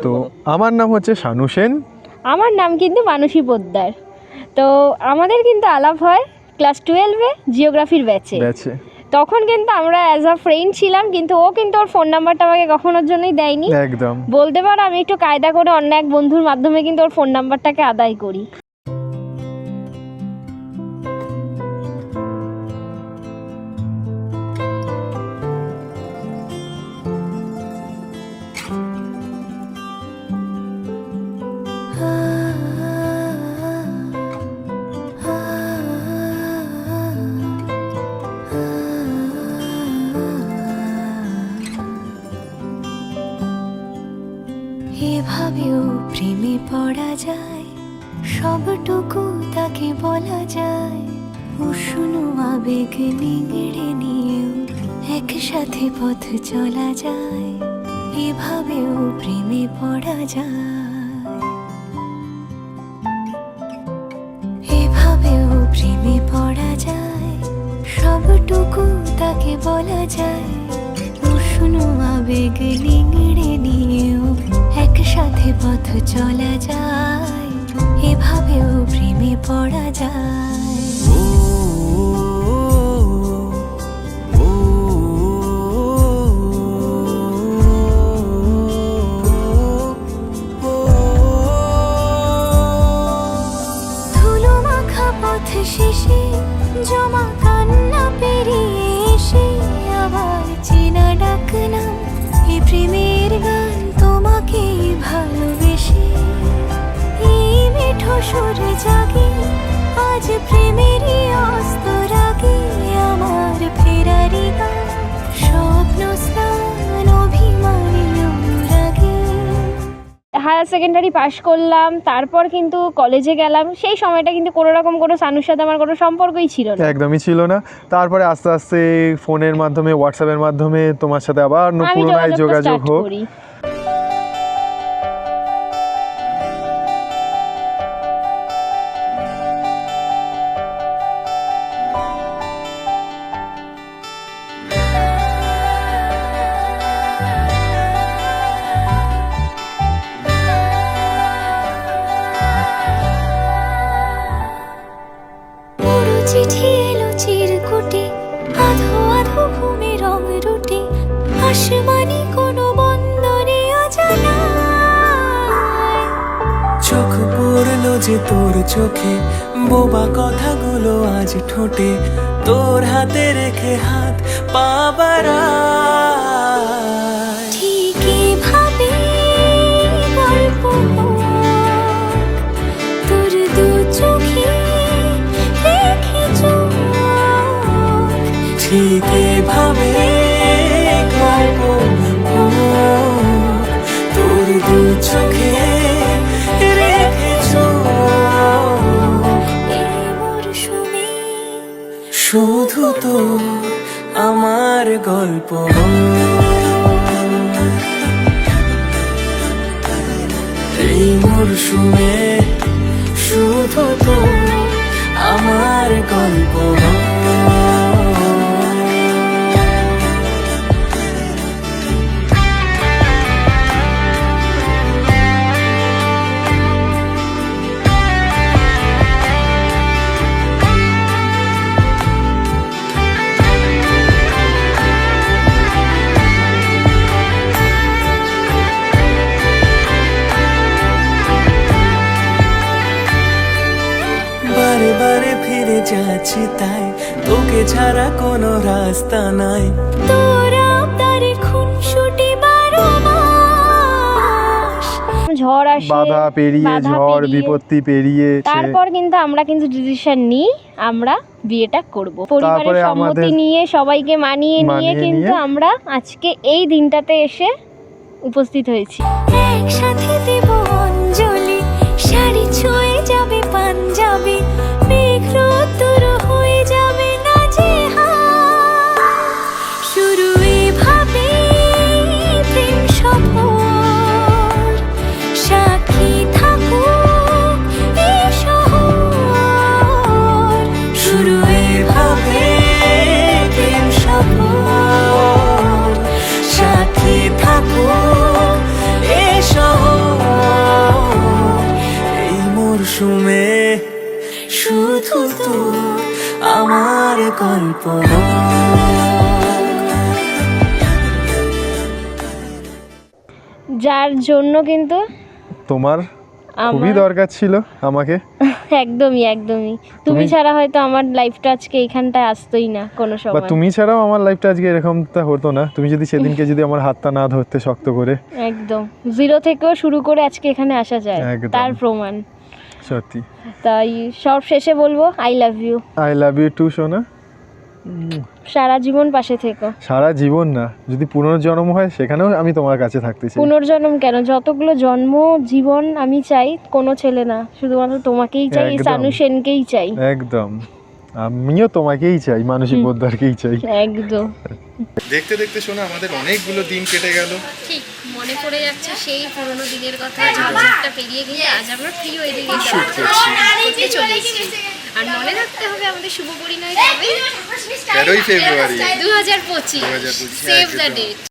তো আমার নাম হচ্ছে শানু সেন। আমার নাম কিন্তু মানসী পোদ্দার। তো আমাদের কিন্তু আলাপ হয় ক্লাস 12-এ জিওগ্রাফির ব্যাচে। তখন কিন্তু আমরা অ্যাজ আ ফ্রেন্ড ছিলাম, কিন্তু ও কিন্তু ওর ফোন নাম্বারটা আমাকে কখনোর জন্যই দেয়নি। একদম বলতে পারো আমি একটু কায়দা করে অন্য এক বন্ধুর মাধ্যমে কিন্তু ওর ফোন নাম্বারটাকে আদায় করি। এভাবেও প্রেমে পড়া যায়, সবটুকু তাকে বলা যায়। উষ্ণ আবেগ নিংড়ে নিয়েও একসাথে পথ চলা যায়। এভাবেও প্রেমে পড়া যায়, এভাবেও প্রেমে পড়া যায়, সবটুকু তাকে বলা যায়। উষ্ণ আবেগ নিংড়ে নিয়েও একসাথে পথ চলা যায়। এভাবেও প্রেমে পড়া যায়। ধুলো মাখা পথ শেষে জমা কান্না পেরিয়ে এসে আবার চেনা ডাক নাম, এই প্রেমের গান তোমাকেই ভালোবেসে। এই মিঠো সুরে জাগে আজ প্রেমেরই অস্তর আগে। আমার ফেরারি গান স্বপ্ন স্নান অভিমানী অনুরাগে। হায়ার সেকেন্ডারি পাশ করলাম, তারপর কিন্তু কলেজে গেলাম। সেই সময়টা কিন্তু কোনো রকম কোনো শানুর সাথে আমার কোনো সম্পর্কই ছিল না, একদমই ছিল না। তারপরে আস্তে আস্তে ফোনের মাধ্যমে, হোয়াটসঅ্যাপের মাধ্যমে তোমার সাথে আবার পুনরায় যোগাযোগ হোক। চিঠি এলো চিরকুটে, আধো আধো ঘুমে রং রুটে, আসমানি কোনো বন্দরে অজানা। চোখ পড়লো যে তোর চোখে, বোবা কথাগুলো আজ ঠোঁটে, তোর হাতে রেখে হাত পা বাড়ায়। ঠিক এভাবে গল্প তোর দু চোখে রেখে চোখ, ঠিক এভাবে গল্প তোর দু চোখে রেখে চোখ। এই মরশুমে শুধু তো আমার গল্প, এই মরশুমে শুধু তো আমার গল্প। বারে বারে ফিরে যাচ্ছি তাই, তোকে ছাড়া কোনো রাস্তা নাই। তোরা তারে খুনসুটি 12 মাস, ঝড় আসে, বাধা পেরিয়ে, ঝড় বিপত্তি পেরিয়ে তারপর কিন্তু আমরা কিন্তু ডিসিশন নিই আমরা বিয়েটা করব। পরিবারের সম্মতি নিয়ে, সবাইকে মানিয়ে নিয়ে কিন্তু আমরা আজকে এই দিনটাতে এসে উপস্থিত হয়েছি। একসাথে দেব অঞ্জলি, শাড়ি ছুঁয়ে যাবে পাঞ্জাবি, মেঘ রোদ্দুর হয়ে যাবে নাজেহাল। শুরু এভাবে প্রেম সফর, সাক্ষী থাকুক এই শহর। শুরু এভাবে প্রেম সফর, সাথী থাকুক এ শহর। কল্পনা। যার জন্য কিন্তু তোমার খুবই আমার দরকার ছিল আমাকে। একদমই একদমই তুমি ছাড়া হয়তো আমার লাইফটা আজকে এইখানটায় আসতোই না কোনো বা সময়। তুমি ছাড়াও আমার লাইফটা আজকে এরকমটা হতো না, তুমি যদি সেদিনকে যদি আমার হাতটা না ধরতে শক্ত করে। একদম জিরো থেকেও শুরু করে আজকে এখানে আসা যায়, একদম। তার প্রমাণ। সত্যি। তাই সব শেষে বলবো I love you. I love you too সোনা। সারা জীবন পাশে থেকো। সারা জীবন না, যদি পুনর্জন্ম হয় সেখানেও আমি তোমার কাছে থাকতে চাই। পুনর্জন্ম কেন, যতগুলো জন্ম জীবন আমি চাই, কোনো ছেলে না, শুধুমাত্র তোমাকেই চাই, একদম। সানু সেনকেই চাই। একদম, আমিও তোমাকেই চাই, মানসী পোদ্দারকেই চাই। একদম। দেখতে দেখতে শোনা আমাদের অনেকগুলো দিন কেটে গেল। ঠিক মনে পড়ে যাচ্ছে সেই পুরোনো দিনের কথা, ঝড়ঝাপটা পেরিয়ে গিয়ে আজ আমরা প্রি ওয়েডিং করতে চলে এসেছি। আর মনে রাখতে হবে আমাদের শুভ পরিণয় কবে? 13ই ফেব্রুয়ারি 2025। Save the date.